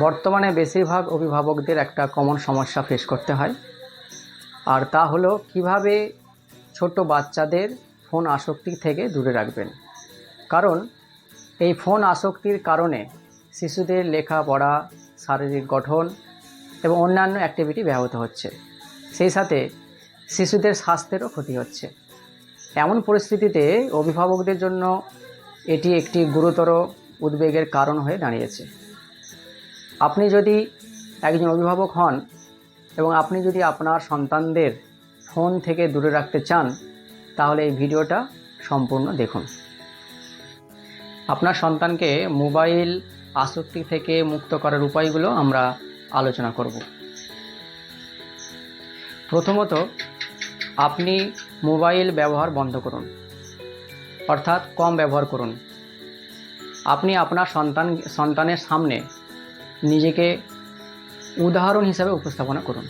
বর্তমানে বেশিরভাগ অভিভাবকদের একটা কমন সমস্যা ফেস করতে হয়, আর তা হলো কিভাবে ছোট বাচ্চাদের ফোন আসক্তি থেকে দূরে রাখবেন। কারণ এই ফোন আসক্তির কারণে শিশুদের লেখাপড়া, শারীরিক গঠন এবং অন্যান্য অ্যাক্টিভিটি ব্যাহত হচ্ছে। সেই সাথে শিশুদের স্বাস্থ্যেরও ক্ষতি হচ্ছে। এমন পরিস্থিতিতে অভিভাবকদের জন্য এটি একটি গুরুতর উদ্বেগের কারণ হয়ে দাঁড়িয়েছে। আপনি যদি একজন অভিভাবক হন এবং আপনি যদি আপনার সন্তানদের ফোন থেকে দূরে রাখতে চান, তাহলে এই ভিডিওটা সম্পূর্ণ দেখুন। আপনার সন্তানকে মোবাইল আসক্তি থেকে মুক্ত করার উপায়গুলো আমরা আলোচনা করব। প্রথমত, আপনি মোবাইল ব্যবহার বন্ধ করুন, অর্থাৎ কম ব্যবহার করুন। আপনি আপনার সন্তানের সামনে নিজেকে উদাহরণ হিসাবে উপস্থাপনা করুন।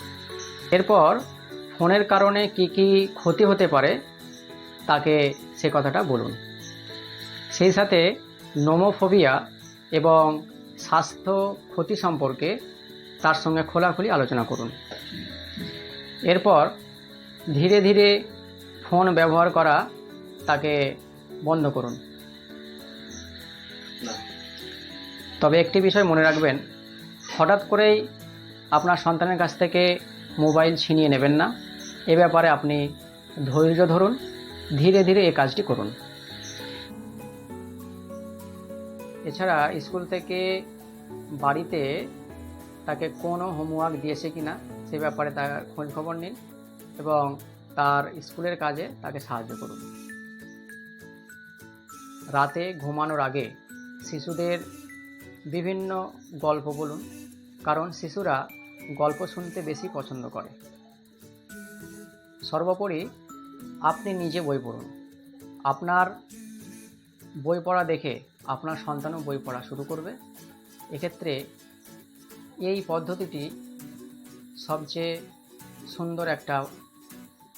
এরপর ফোনের কারণে কি কি ক্ষতি হতে পারে তাকে সে কথাটা বলুন। সেই সাথে নোমোফোবিয়া এবং স্বাস্থ্য ক্ষতি সম্পর্কে তার সঙ্গে খোলাখুলি আলোচনা করুন। এরপর ধীরে ধীরে ফোন ব্যবহার করা তাকে বন্ধ করুন। তবে একটি বিষয় মনে রাখবেন, হঠাৎ করেই আপনার সন্তানের কাছ থেকে মোবাইল ছিনিয়ে নেবেন না। এ ব্যাপারে আপনি ধৈর্য ধরুন, ধীরে ধীরে এই কাজটি করুন। এছাড়া স্কুল থেকে বাড়িতে তাকে কোনো হোমওয়ার্ক দিয়েছে কিনা সে ব্যাপারে তার খোঁজ খবর নিন এবং তার স্কুলের কাজে তাকে সাহায্য করুন। রাতে ঘুমানোর আগে শিশুদের বিভিন্ন গল্প বলুন, কারণ শিশুরা গল্প শুনতে বেশি পছন্দ করে। সর্বোপরি আপনি নিজে বই পড়ুন। আপনার বই পড়া দেখে আপনার সন্তানও বই পড়া শুরু করবে। এক্ষেত্রে এই পদ্ধতিটি সবচেয়ে সুন্দর একটা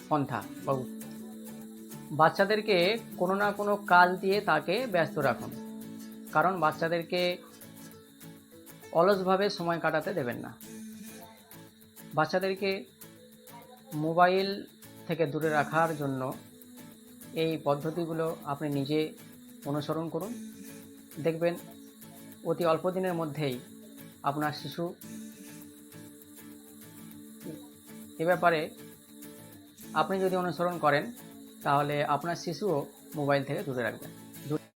পন্থা। বাচ্চাদেরকে কোনো না কোনো কাজ দিয়ে তাকে ব্যস্ত রাখুন, কারণ বাচ্চাদেরকে অলসভাবে সময় কাটাতে দেবেন না। বাচ্চাদেরকে মোবাইল থেকে দূরে রাখার জন্য এই পদ্ধতিগুলো আপনি নিজে অনুসরণ করুন। দেখবেন অতি অল্প দিনের মধ্যেই আপনার শিশু এ ব্যাপারে আপনি যদি অনুসরণ করেন, তাহলে আপনার শিশুও মোবাইল থেকে দূরে রাখবেন।